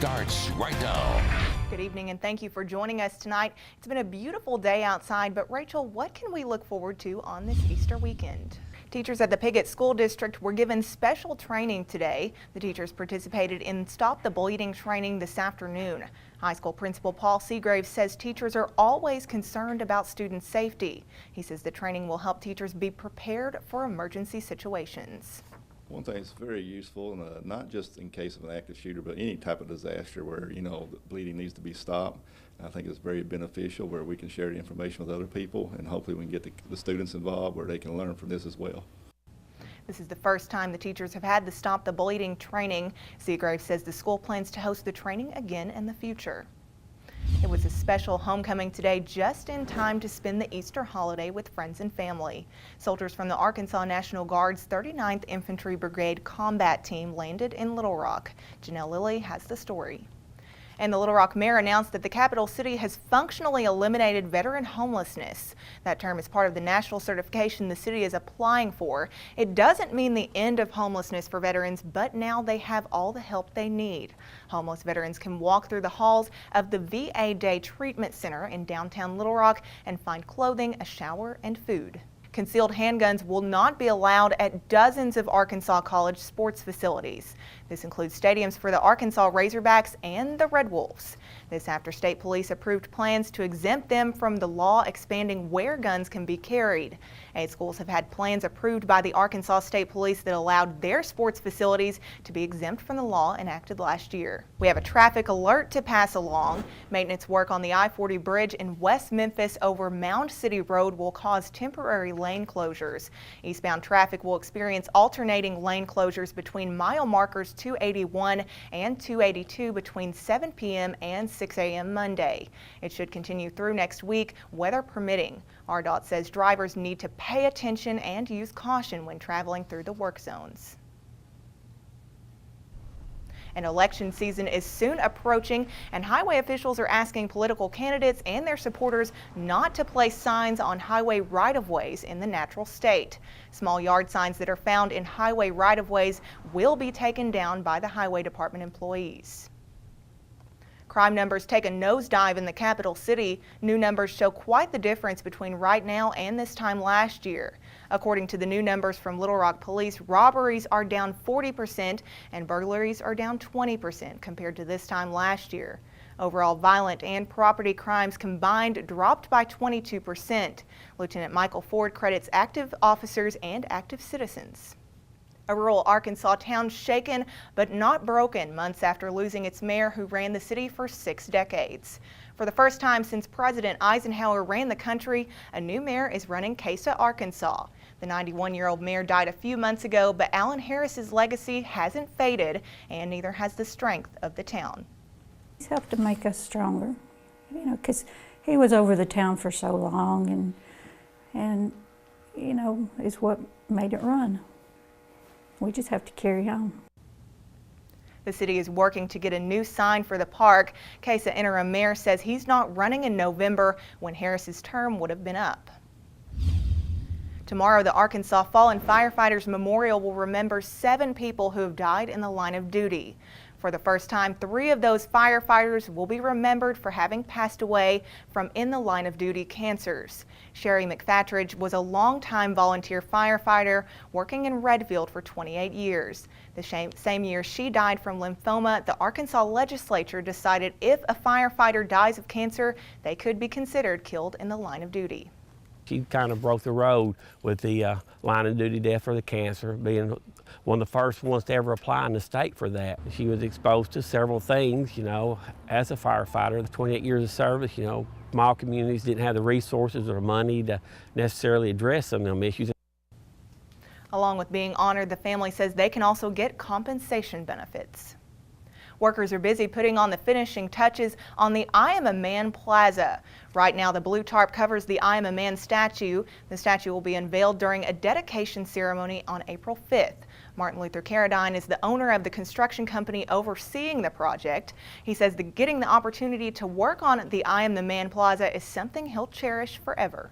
starts right now. Good evening and thank you for joining us tonight. It's been a beautiful day outside, but Rachel, what can we look forward to on this Easter weekend? Teachers at the Piggott School District were given special training today. The teachers participated in Stop the Bleeding training this afternoon. High school principal Paul Seagrave says teachers are always concerned about student safety. He says the training will help teachers be prepared for emergency situations. One thing that's very useful, and not just in case of an active shooter, but any type of disaster where, the bleeding needs to be stopped. I think it's very beneficial where we can share the information with other people, and hopefully we can get the students involved where they can learn from this as well. This is the first time the teachers have had the Stop the Bleeding training. Seagrave says the school plans to host the training again in the future. It was a special homecoming today, just in time to spend the Easter holiday with friends and family. Soldiers from the Arkansas National Guard's 39th Infantry Brigade combat team landed in Little Rock. Janelle Lilly has the story. And the Little Rock mayor announced that the capital city has functionally eliminated veteran homelessness. That term is part of the national certification the city is applying for. It doesn't mean the end of homelessness for veterans, but now they have all the help they need. Homeless veterans can walk through the halls of the VA Day Treatment Center in downtown Little Rock and find clothing, a shower, and food. Concealed handguns will not be allowed at dozens of Arkansas college sports facilities. This includes stadiums for the Arkansas Razorbacks and the Red Wolves. This after state police approved plans to exempt them from the law expanding where guns can be carried. 8 schools have had plans approved by the Arkansas State Police that allowed their sports facilities to be exempt from the law enacted last year. We have a traffic alert to pass along. Maintenance work on the I-40 bridge in West Memphis over Mound City Road will cause temporary lane closures. Eastbound traffic will experience alternating lane closures between mile markers 281 and 282 between 7 p.m. and 6 a.m. Monday. It should continue through next week, weather permitting. RDOT says drivers need to pay attention and use caution when traveling through the work zones. An election season is soon approaching, and highway officials are asking political candidates and their supporters not to place signs on highway right-of-ways in the natural state. Small yard signs that are found in highway right-of-ways will be taken down by the Highway Department employees. Crime numbers take a nosedive in the capital city. New numbers show quite the difference between right now and this time last year. According to the new numbers from Little Rock Police, robberies are down 40% and burglaries are down 20% compared to this time last year. Overall, violent and property crimes combined dropped by 22%. Lieutenant Michael Ford credits active officers and active citizens. A rural Arkansas town shaken but not broken months after losing its mayor who ran the city for 6 decades. For the first time since President Eisenhower ran the country, a new mayor is running Casa, Arkansas. The 91-year-old mayor died a few months ago, but Alan Harris's legacy hasn't faded, and neither has the strength of the town. He's helped to make us stronger, because he was over the town for so long, and is what made it run. We just have to carry on. The city is working to get a new sign for the park. Casa interim mayor says he's not running in November when Harris's term would have been up. Tomorrow, the Arkansas Fallen Firefighters Memorial will remember 7 people who have died in the line of duty. For the first time, 3 of those firefighters will be remembered for having passed away from in the line of duty cancers. Sherry McFatridge was a longtime volunteer firefighter working in Redfield for 28 years. The same year she died from lymphoma, the Arkansas legislature decided if a firefighter dies of cancer, they could be considered killed in the line of duty. She kind of broke the road with the line of duty death for the cancer, being one of the first ones to ever apply in the state for that. She was exposed to several things, as a firefighter. The 28 years of service, small communities didn't have the resources or money to necessarily address some of them issues. Along with being honored, the family says they can also get compensation benefits. Workers are busy putting on the finishing touches on the I Am a Man Plaza. Right now, the blue tarp covers the I Am a Man statue. The statue will be unveiled during a dedication ceremony on April 5th. Martin Luther Carradine is the owner of the construction company overseeing the project. He says that getting the opportunity to work on the I Am the Man Plaza is something he'll cherish forever.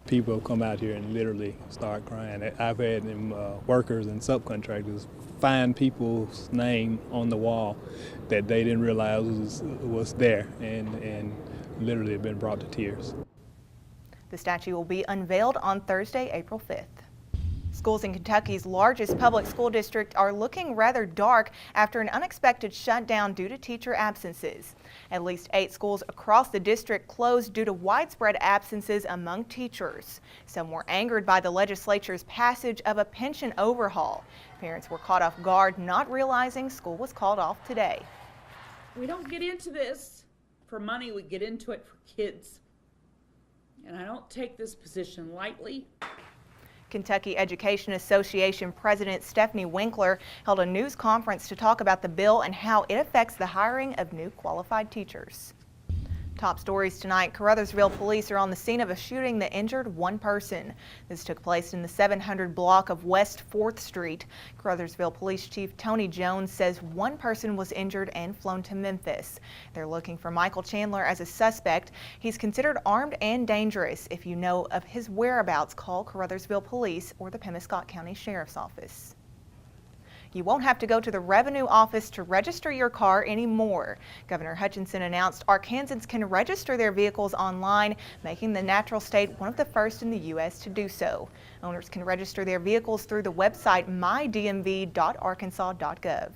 People come out here and literally start crying. I've had them workers and subcontractors find people's name on the wall that they didn't realize was there, and literally have been brought to tears. The statue will be unveiled on Thursday, April 5th. Schools in Kentucky's largest public school district are looking rather dark after an unexpected shutdown due to teacher absences. At least 8 schools across the district closed due to widespread absences among teachers. Some were angered by the legislature's passage of a pension overhaul. Parents were caught off guard, not realizing school was called off today. We don't get into this for money, we get into it for kids. And I don't take this position lightly. Kentucky Education Association President Stephanie Winkler held a news conference to talk about the bill and how it affects the hiring of new qualified teachers. Top stories tonight. Caruthersville police are on the scene of a shooting that injured one person. This took place in the 700 block of West 4th Street. Caruthersville Police Chief Tony Jones says one person was injured and flown to Memphis. They're looking for Michael Chandler as a suspect. He's considered armed and dangerous. If you know of his whereabouts, call Caruthersville Police or the Pemiscot County Sheriff's Office. You won't have to go to the revenue office to register your car anymore. Governor Hutchinson announced Arkansans can register their vehicles online, making the natural state one of the first in the U.S. to do so. Owners can register their vehicles through the website mydmv.arkansas.gov.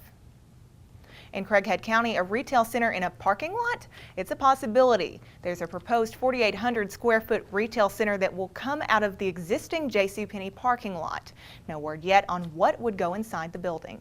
In Craighead County, a retail center in a parking lot? It's a possibility. There's a proposed 4,800 square foot retail center that will come out of the existing JCPenney parking lot. No word yet on what would go inside the building.